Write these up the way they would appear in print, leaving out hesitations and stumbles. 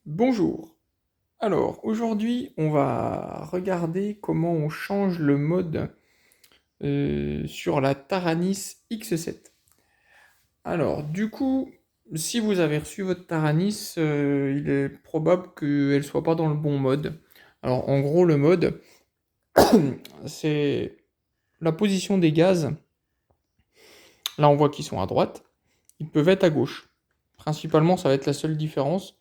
Bonjour. Alors, aujourd'hui, on va regarder comment on change le mode sur la Taranis X7. Alors, du coup, si vous avez reçu votre Taranis, il est probable qu'elle soit pas dans le bon mode. Alors, en gros, le mode, c'est la position des gaz. Là, on voit qu'ils sont à droite. Ils peuvent être à gauche. Principalement, ça va être la seule différence.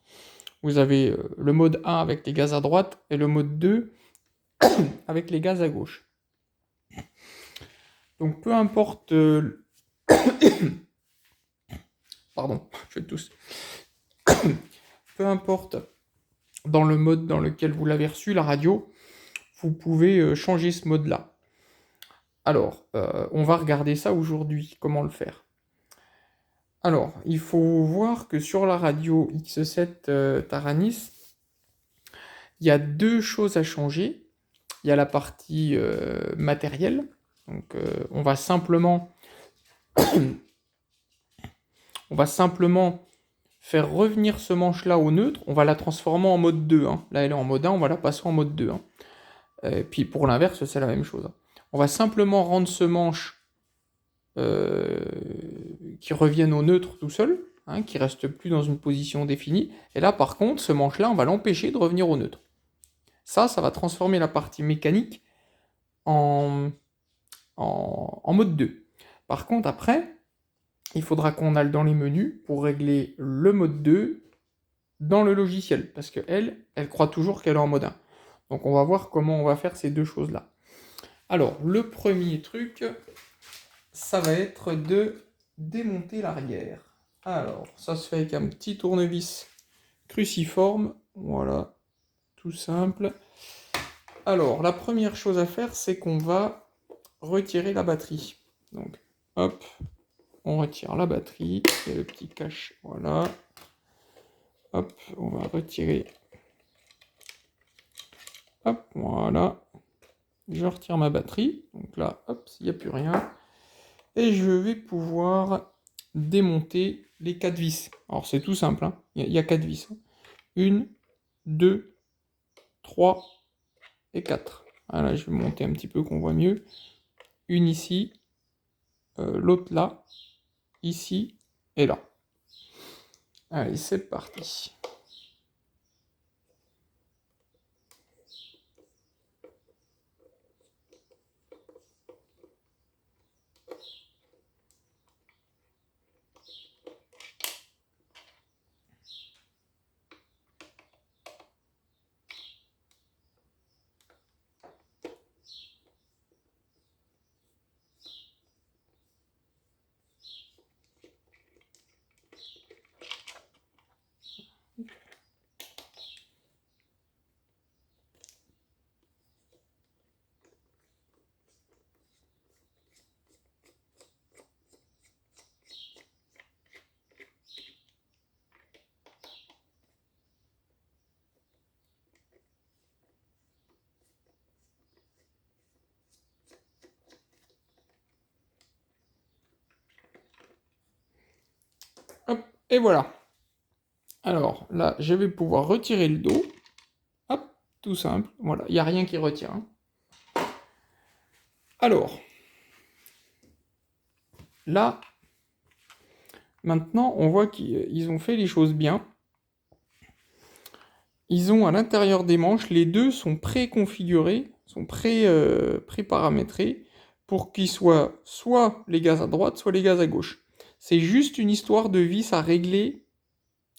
Vous avez le mode 1 avec les gaz à droite et le mode 2 avec les gaz à gauche. Donc peu importe, pardon, je tousse. Peu importe dans le mode dans lequel vous l'avez reçu, la radio, vous pouvez changer ce mode-là. Alors, on va regarder ça aujourd'hui, comment le faire. Alors, il faut voir que sur la radio X7 Taranis, il y a deux choses à changer. Il y a la partie matérielle. Donc, on va simplement faire revenir ce manche-là au neutre. On va la transformer en mode 2. Hein. Là, elle est en mode 1, on va la passer en mode 2. Hein. Et puis pour l'inverse, c'est la même chose. Hein. On va simplement rendre ce manche euh, qui revienne au neutre tout seul, hein, qui reste plus dans une position définie. Et là, par contre, ce manche-là, on va l'empêcher de revenir au neutre. Ça va transformer la partie mécanique en, en mode 2. Par contre, après, il faudra qu'on aille dans les menus pour régler le mode 2 dans le logiciel, parce qu'elle, elle croit toujours qu'elle est en mode 1. Donc on va voir comment on va faire ces deux choses-là. Alors, le premier truc, ça va être de démonter l'arrière. Alors, ça se fait avec un petit tournevis cruciforme, voilà, tout simple. Alors, la première chose à faire, c'est qu'on va retirer la batterie. Donc, hop, on retire la batterie, et le petit cache, voilà. Hop, on va retirer. Hop, voilà. Je retire ma batterie. Donc là, hop, il n'y a plus rien. Et je vais pouvoir démonter les 4 vis. Alors c'est tout simple, hein. Il y a 4 vis. 1, 2, 3 et 4. Voilà, je vais monter un petit peu qu'on voit mieux. Une ici, l'autre là, ici et là. Allez, c'est parti. Hop, et voilà. Alors là, je vais pouvoir retirer le dos. Hop, tout simple. Voilà, il n'y a rien qui retient. Hein. Alors, là, maintenant, on voit qu'ils ont fait les choses bien. Ils ont à l'intérieur des manches, les deux sont préconfigurés, sont pré-paramétrés pour qu'ils soient soit les gaz à droite, soit les gaz à gauche. C'est juste une histoire de vis à régler,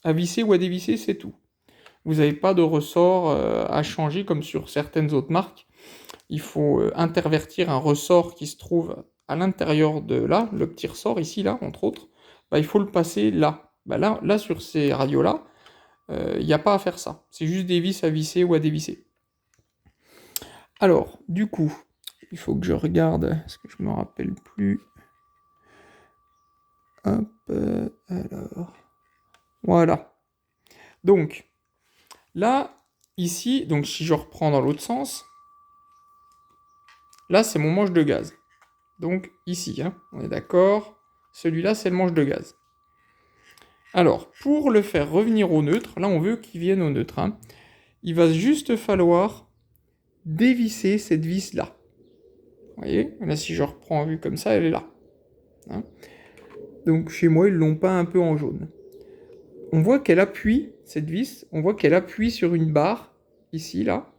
à visser ou à dévisser, c'est tout. Vous n'avez pas de ressort à changer comme sur certaines autres marques. Il faut intervertir un ressort qui se trouve à l'intérieur de là, le petit ressort ici, là, entre autres. Bah, il faut le passer là. Bah, là, sur ces radios-là, il n'y a pas à faire ça. C'est juste des vis à visser ou à dévisser. Alors, du coup, il faut que je regarde, parce que je me rappelle plus. Hop, alors. Voilà. Donc, là, ici, donc si je reprends dans l'autre sens, là, c'est mon manche de gaz. Donc, ici, hein, on est d'accord. Celui-là, c'est le manche de gaz. Alors, pour le faire revenir au neutre, là on veut qu'il vienne au neutre, hein, il va juste falloir dévisser cette vis-là. Vous voyez, là si je reprends en vue comme ça, elle est là. Hein. Donc chez moi, ils l'ont peint un peu en jaune. On voit qu'elle appuie, cette vis, on voit qu'elle appuie sur une barre, ici, là.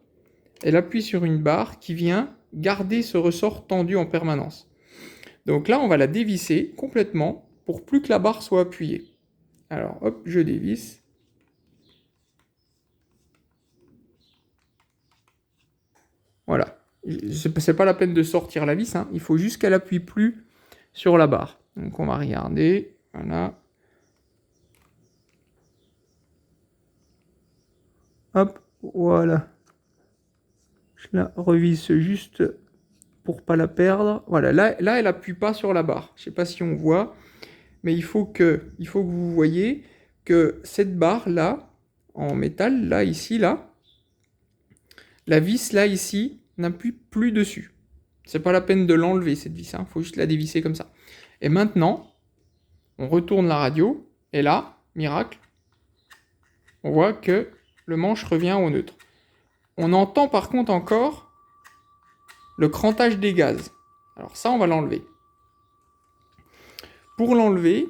Elle appuie sur une barre qui vient garder ce ressort tendu en permanence. Donc là, on va la dévisser complètement pour plus que la barre soit appuyée. Alors, hop, je dévisse. Voilà. C'est pas la peine de sortir la vis, hein. Il faut juste qu'elle appuie plus sur la barre. Donc on va regarder. Voilà. Hop, voilà. Je la revisse juste pour pas la perdre. Voilà, là elle appuie pas sur la barre. Je sais pas si on voit, mais il faut que vous voyez que cette barre là, en métal, là, ici, là, la vis là, ici, n'appuie plus dessus. C'est pas la peine de l'enlever cette vis, hein. Faut juste la dévisser comme ça. Et maintenant, on retourne la radio, et là, miracle, on voit que le manche revient au neutre. On entend par contre encore le crantage des gaz. Alors ça, on va l'enlever. Pour l'enlever,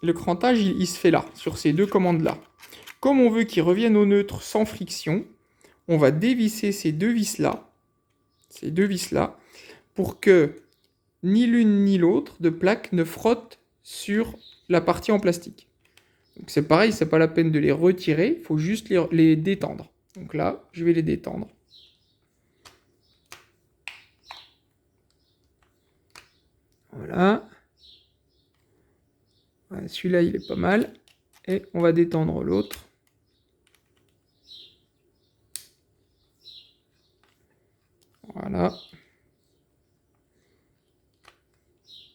le crantage, il se fait là, sur ces deux commandes-là. Comme on veut qu'il revienne au neutre sans friction, on va dévisser ces deux vis-là, pour que ni l'une ni l'autre de plaque ne frotte sur la partie en plastique. Donc c'est pareil, c'est pas la peine de les retirer, il faut juste les détendre. Donc là, je vais les détendre. Voilà. Voilà, celui-là, il est pas mal. Et on va détendre l'autre. Voilà.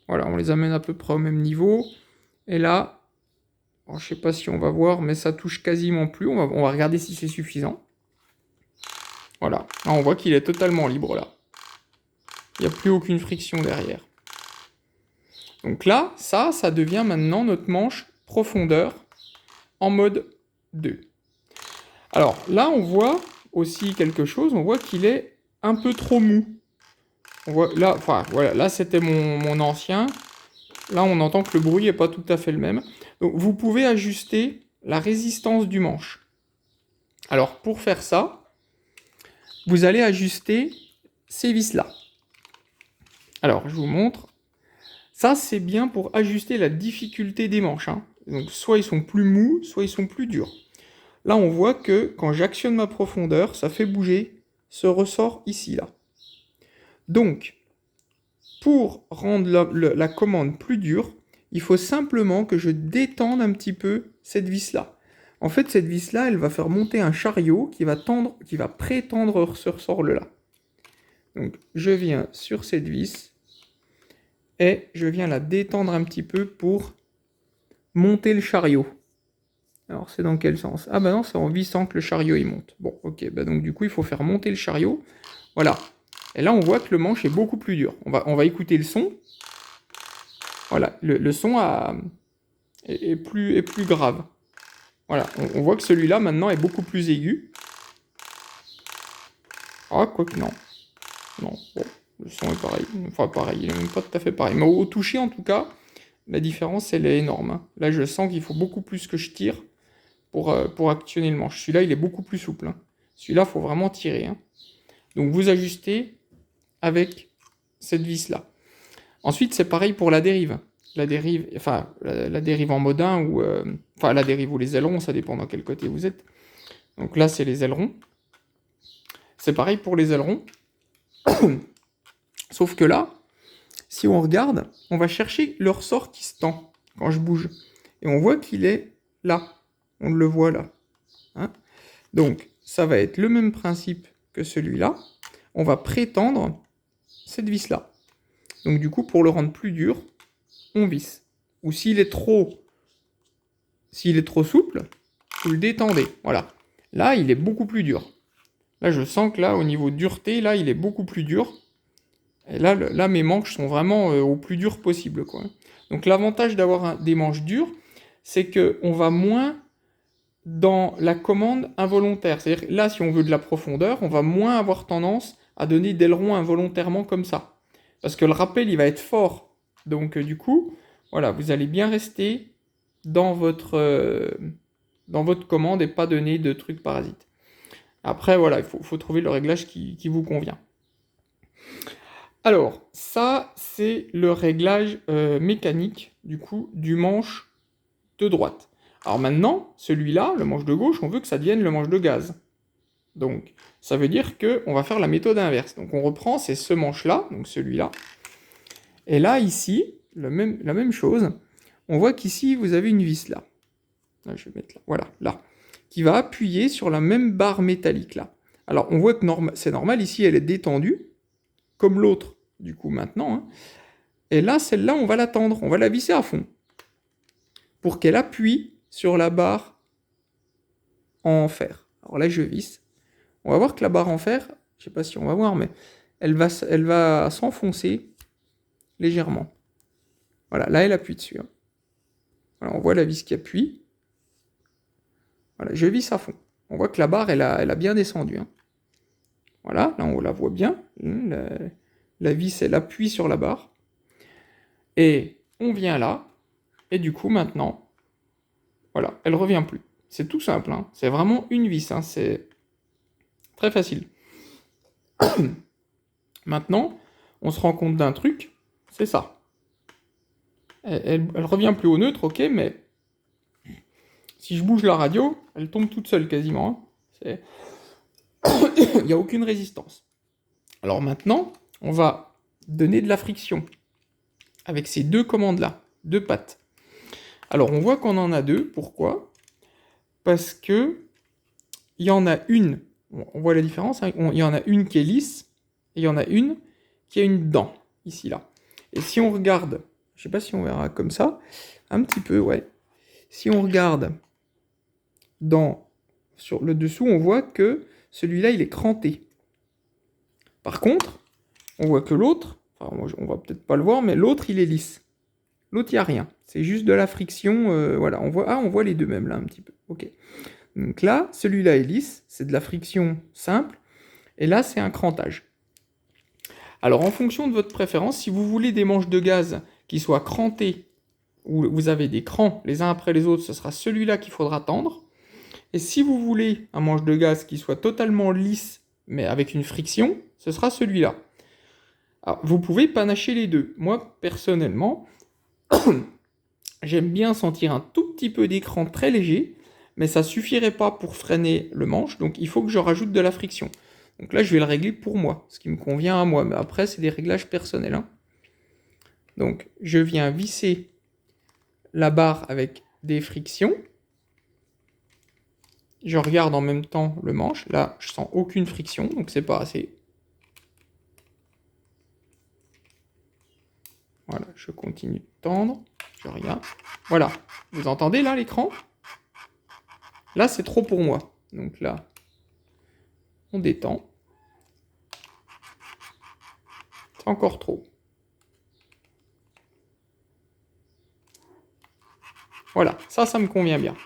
Voilà, on les amène à peu près au même niveau. Et là, je ne sais pas si on va voir, mais ça touche quasiment plus. On va regarder si c'est suffisant. Voilà. Là, on voit qu'il est totalement libre, là. Il n'y a plus aucune friction derrière. Donc là, ça devient maintenant notre manche profondeur en mode 2. Alors là, on voit aussi quelque chose. On voit qu'il est un peu trop mou. On voit, là, enfin, voilà, là, c'était mon ancien. Là, on entend que le bruit n'est pas tout à fait le même. Donc, vous pouvez ajuster la résistance du manche. Alors, pour faire ça, vous allez ajuster ces vis-là. Alors, je vous montre. Ça, c'est bien pour ajuster la difficulté des manches. Hein. Donc, soit ils sont plus mous, soit ils sont plus durs. Là, on voit que quand j'actionne ma profondeur, ça fait bouger ce ressort ici, là. Donc, pour rendre la commande plus dure, il faut simplement que je détende un petit peu cette vis-là. En fait, cette vis-là, elle va faire monter un chariot qui va prétendre ce ressort-là. Donc, je viens sur cette vis et je viens la détendre un petit peu pour monter le chariot. Alors, c'est dans quel sens? Ah bah non, c'est en vissant que le chariot il monte. Bon, ok, bah donc du coup, il faut faire monter le chariot. Voilà. Et là, on voit que le manche est beaucoup plus dur. On va écouter le son. Voilà, le son est plus grave. Voilà, on voit que celui-là, maintenant, est beaucoup plus aigu. Ah, quoique non. Non, bon, le son est pareil. Enfin, pareil, il n'est même pas tout à fait pareil. Mais au toucher, en tout cas, la différence, elle est énorme. Hein. Là, je sens qu'il faut beaucoup plus que je tire pour actionner le manche. Celui-là, il est beaucoup plus souple. Hein. Celui-là, il faut vraiment tirer. Hein. Donc, vous ajustez avec cette vis-là. Ensuite, c'est pareil pour la dérive. La dérive en mode 1 ou... la dérive ou les ailerons, ça dépend dans quel côté vous êtes. Donc là, c'est les ailerons. C'est pareil pour les ailerons. Sauf que là, si on regarde, on va chercher le ressort qui se tend quand je bouge. Et on voit qu'il est là. On le voit là. Hein, donc, ça va être le même principe que celui-là. On va prétendre cette vis-là. Donc du coup, pour le rendre plus dur, on visse. Ou s'il est trop souple, vous le détendez. Voilà. Là, il est beaucoup plus dur. Là, je sens que là, au niveau dureté, là, il est beaucoup plus dur. Et là mes manches sont vraiment au plus dur possible, quoi. Donc l'avantage d'avoir des manches dures, c'est qu'on va moins dans la commande involontaire. C'est-à-dire que là, si on veut de la profondeur, on va moins avoir tendance à donner d'aileron involontairement comme ça. Parce que le rappel, il va être fort. Donc du coup, voilà, vous allez bien rester dans votre commande et pas donner de trucs parasites. Après, voilà, il faut trouver le réglage qui vous convient. Alors, ça, c'est le réglage mécanique, du coup, du manche de droite. Alors maintenant, celui-là, le manche de gauche, on veut que ça devienne le manche de gaz. Donc, ça veut dire qu'on va faire la méthode inverse. Donc, on reprend, c'est ce manche-là, donc celui-là. Et là, ici, la même chose. On voit qu'ici, vous avez une vis là. Là, je vais mettre là. Voilà, là. Qui va appuyer sur la même barre métallique là. Alors, on voit que c'est normal, ici, elle est détendue, comme l'autre, du coup, maintenant. Hein. Et là, celle-là, on va la tendre, on va la visser à fond. Pour qu'elle appuie sur la barre en fer. Alors là, je visse. On va voir que la barre en fer, je ne sais pas si on va voir, mais elle va s'enfoncer légèrement. Voilà, là, elle appuie dessus. Hein. Voilà, on voit la vis qui appuie. Voilà, je visse à fond. On voit que la barre, elle a bien descendu. Hein. Voilà, là, on la voit bien. La vis, elle appuie sur la barre. Et on vient là. Et du coup, maintenant, voilà, elle revient plus. C'est tout simple. Hein. C'est vraiment une vis. Hein. C'est très facile. Maintenant, on se rend compte d'un truc. C'est ça. Elle revient plus au neutre, ok, mais si je bouge la radio, elle tombe toute seule quasiment. Hein. Il n'y a aucune résistance. Alors maintenant, on va donner de la friction avec ces deux commandes-là, deux pattes. Alors on voit qu'on en a deux. Pourquoi? Parce que il y en a une, on voit la différence, hein, il y en a une qui est lisse et il y en a une qui a une dent, ici, là. Et si on regarde, je ne sais pas si on verra comme ça, un petit peu, ouais. Si on regarde sur le dessous, on voit que celui-là, il est cranté. Par contre, on voit que l'autre, enfin, on va peut-être pas le voir, mais l'autre, il est lisse. L'autre, il n'y a rien. C'est juste de la friction, voilà. On voit les deux même, là, un petit peu. Ok. Donc là, celui-là est lisse, c'est de la friction simple, et là, c'est un crantage. Alors, en fonction de votre préférence, si vous voulez des manches de gaz qui soient crantées, où vous avez des crans les uns après les autres, ce sera celui-là qu'il faudra tendre. Et si vous voulez un manche de gaz qui soit totalement lisse, mais avec une friction, ce sera celui-là. Alors, vous pouvez panacher les deux. Moi, personnellement, j'aime bien sentir un tout petit peu d'écran très léger, mais ça suffirait pas pour freiner le manche, donc il faut que je rajoute de la friction. Donc là, je vais le régler pour moi, ce qui me convient à moi, mais après, c'est des réglages personnels. Hein. Donc, je viens visser la barre avec des frictions. Je regarde en même temps le manche. Là, je sens aucune friction, donc c'est pas assez. Voilà, je continue de tendre. Je regarde. Voilà. Vous entendez là l'écran? Là, c'est trop pour moi. Donc là, on détend. C'est encore trop. Voilà, ça me convient bien.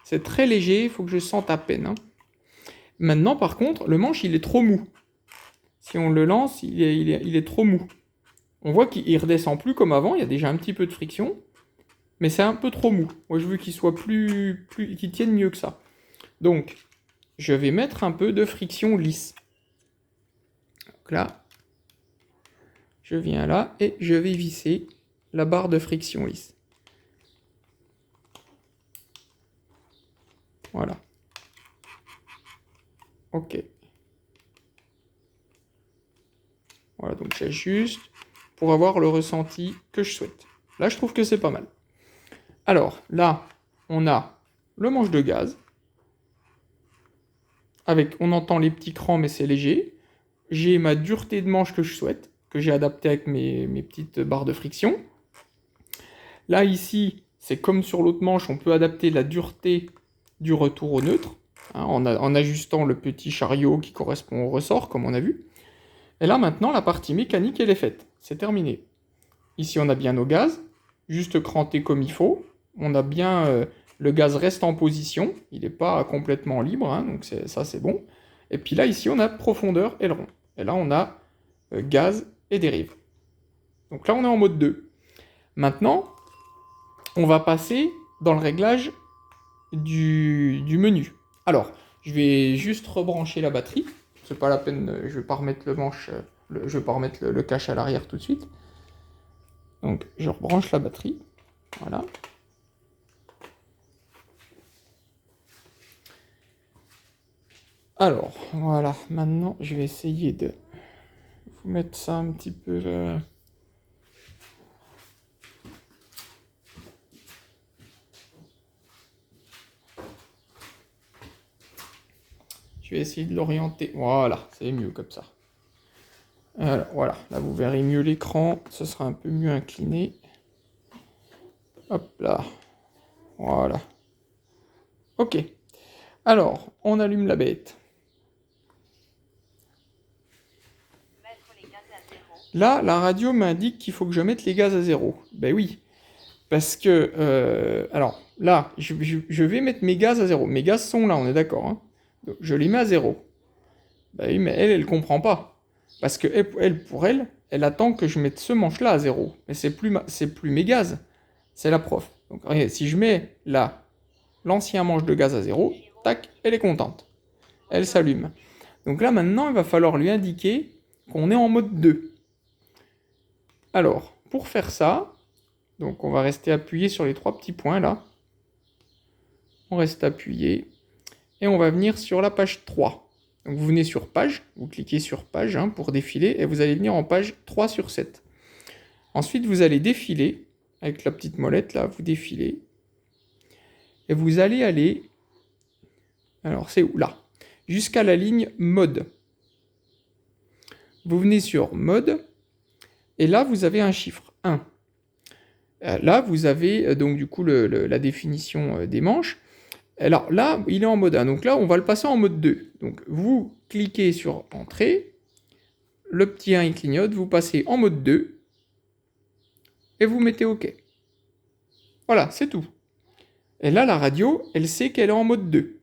C'est très léger, il faut que je sente à peine. Hein. Maintenant, par contre, le manche, il est trop mou. Si on le lance, il est trop mou. On voit qu'il redescend plus comme avant, il y a déjà un petit peu de friction, mais c'est un peu trop mou. Moi, je veux qu'il soit qu'il tienne mieux que ça. Donc, je vais mettre un peu de friction lisse. Donc là, je viens là et je vais visser la barre de friction lisse. Voilà. Ok. Voilà, donc j'ajuste pour avoir le ressenti que je souhaite. Là, je trouve que c'est pas mal. Alors, là, on a le manche de gaz. On entend les petits crans, mais c'est léger. J'ai ma dureté de manche que je souhaite, que j'ai adaptée avec mes petites barres de friction. Là, ici, c'est comme sur l'autre manche, on peut adapter la dureté du retour au neutre, hein, en ajustant le petit chariot qui correspond au ressort, comme on a vu. Et là, maintenant, la partie mécanique, elle est faite. C'est terminé. Ici, on a bien nos gaz, juste cranté comme il faut. On a bien... le gaz reste en position, il n'est pas complètement libre, hein, donc ça c'est bon. Et puis là, ici, on a profondeur et le rond. Et là, on a gaz et dérive. Donc là, on est en mode 2. Maintenant, on va passer dans le réglage du menu. Alors, je vais juste rebrancher la batterie. C'est pas la peine, je vais pas remettre le manche, je vais pas remettre le cache à l'arrière tout de suite. Donc, je rebranche la batterie. Voilà. Alors, voilà. Maintenant, je vais essayer de vous mettre ça un petit peu... Je vais essayer de l'orienter. Voilà, c'est mieux comme ça. Alors, voilà, là vous verrez mieux l'écran. Ce sera un peu mieux incliné. Hop là. Voilà. Ok. Alors, on allume la bête. Là, la radio m'indique qu'il faut que je mette les gaz à 0. Ben oui. Parce que... alors, là, je vais mettre mes gaz à 0. Mes gaz sont là, on est d'accord. Hein. Donc, je les mets à 0. Ben oui, mais elle comprend pas. Parce que pour elle, elle attend que je mette ce manche-là à 0. Mais c'est plus mes gaz. C'est la prof. Donc, regardez, si je mets là l'ancien manche de gaz à 0, tac, elle est contente. Elle s'allume. Donc là, maintenant, il va falloir lui indiquer qu'on est en mode 2. Alors, pour faire ça, donc on va rester appuyé sur les 3 petits points là. On reste appuyé. Et on va venir sur la page 3. Donc vous venez sur page, vous cliquez sur page hein, pour défiler, et vous allez venir en page 3 sur 7. Ensuite, vous allez défiler, avec la petite molette là, vous défilez. Et vous allez aller, alors c'est où? Là, jusqu'à la ligne mode. Vous venez sur mode, et là vous avez un chiffre 1. Là vous avez donc du coup la définition des manches. Alors là, il est en mode 1, donc là on va le passer en mode 2. Donc vous cliquez sur entrée, le petit 1 il clignote, vous passez en mode 2, et vous mettez OK. Voilà, c'est tout. Et là, la radio, elle sait qu'elle est en mode 2.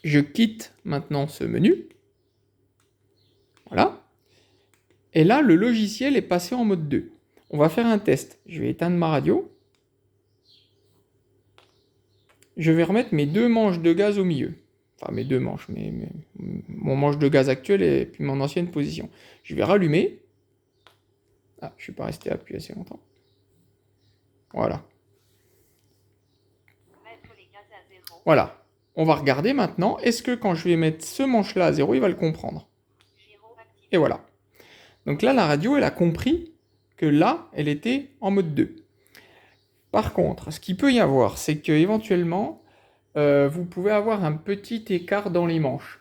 Je quitte maintenant ce menu. Voilà. Et là, le logiciel est passé en mode 2. On va faire un test. Je vais éteindre ma radio. Je vais remettre mes 2 manches de gaz au milieu. Enfin, mes 2 manches, mon manche de gaz actuel et puis mon ancienne position. Je vais rallumer. Ah, je ne suis pas resté appuyé assez longtemps. Voilà. Voilà. On va regarder maintenant. Est-ce que quand je vais mettre ce manche-là à 0, il va le comprendre? Et voilà. Donc là, la radio, elle a compris que là, elle était en mode 2. Par contre, ce qu'il peut y avoir, c'est que éventuellement, vous pouvez avoir un petit écart dans les manches.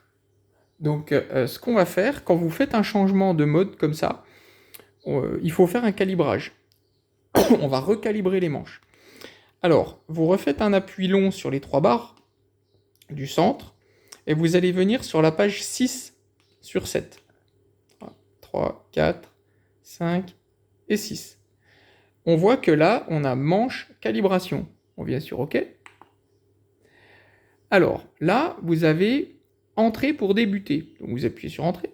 Donc, ce qu'on va faire, quand vous faites un changement de mode comme ça, il faut faire un calibrage. On va recalibrer les manches. Alors, vous refaites un appui long sur les 3 barres du centre, et vous allez venir sur la page 6 sur 7. 3, 4, 5 et 6. On voit que là, on a manche calibration. On vient sur OK. Alors, là, vous avez entrée pour débuter. Donc, vous appuyez sur entrée.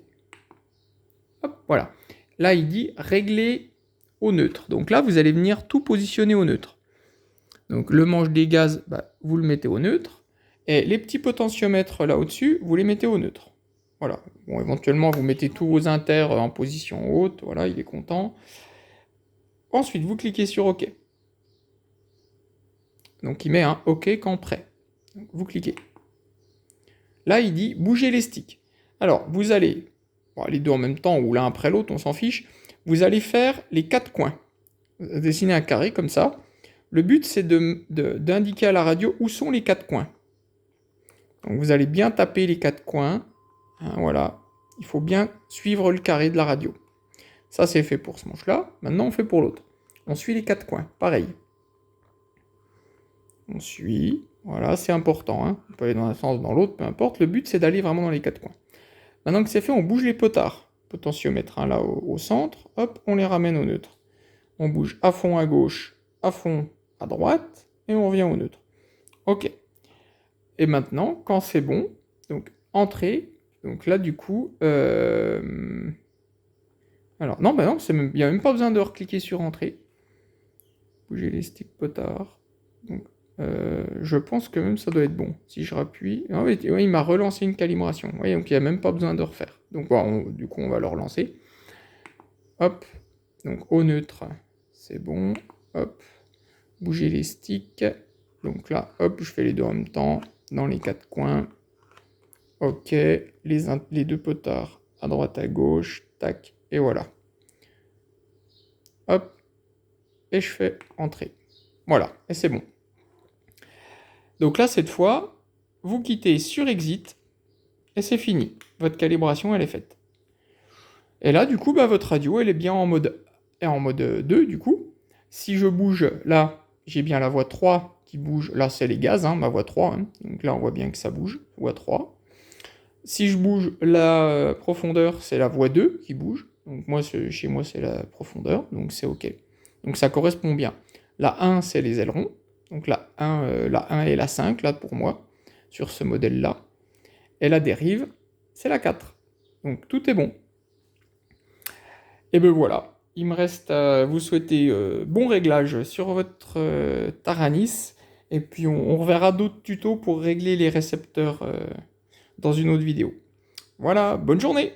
Hop, voilà. Là, il dit régler au neutre. Donc là, vous allez venir tout positionner au neutre. Donc, le manche des gaz, vous le mettez au neutre. Et les petits potentiomètres là au-dessus, vous les mettez au neutre. Voilà. Bon, éventuellement, vous mettez tous vos inters en position haute. Voilà, il est content. Ensuite, vous cliquez sur OK. Donc, il met un OK quand prêt. Donc, vous cliquez. Là, il dit bouger les sticks. Alors, vous allez, les deux en même temps ou l'un après l'autre, on s'en fiche. Vous allez faire les 4 coins. Dessiner un carré comme ça. Le but, c'est d'indiquer à la radio où sont les 4 coins. Donc, vous allez bien taper les 4 coins. Hein, voilà. Il faut bien suivre le carré de la radio. Ça, c'est fait pour ce manche-là. Maintenant, on fait pour l'autre. On suit les 4 coins. Pareil. On suit. Voilà, c'est important. Hein. On peut aller dans un sens, dans l'autre, peu importe. Le but, c'est d'aller vraiment dans les 4 coins. Maintenant que c'est fait, on bouge les potards. Potentiomètre là au centre. Hop, on les ramène au neutre. On bouge à fond à gauche, à fond à droite. et on revient au neutre. Ok. Et maintenant, quand c'est bon, donc entrée, donc là du coup, alors non, bah non, il n'y a même pas besoin de recliquer sur entrée. Bouger les sticks potards. Donc, je pense que même ça doit être bon. Si je rappuie, ah oui, il m'a relancé une calibration. Oui, donc il n'y a même pas besoin de refaire. Donc bon, du coup, on va le relancer. Hop, donc au neutre, c'est bon. Hop, bouger les sticks. Donc là, hop, je fais les deux en même temps, dans les quatre coins. Ok, les deux potards à droite, à gauche, tac, et voilà. Hop, et je fais entrer. Voilà, et c'est bon. Donc là, cette fois, vous quittez sur Exit, et c'est fini. Votre calibration, elle est faite. Et là, du coup, bah, votre radio, elle est bien en mode 2, du coup. Si je bouge, là, j'ai bien la voie 3 qui bouge. Là, c'est les gaz, hein, ma voie 3. Hein. Donc là, on voit bien que ça bouge, voie 3. Si je bouge la profondeur, c'est la voie 2 qui bouge. Donc moi, chez moi, c'est la profondeur, donc c'est OK. Donc ça correspond bien. La 1, c'est les ailerons. Donc la 1 et la 5, là, pour moi, sur ce modèle-là. Et la dérive, c'est la 4. Donc tout est bon. Et ben voilà, il me reste à vous souhaiter bon réglage sur votre Taranis. Et puis on reverra d'autres tutos pour régler les récepteurs dans une autre vidéo. Voilà, bonne journée!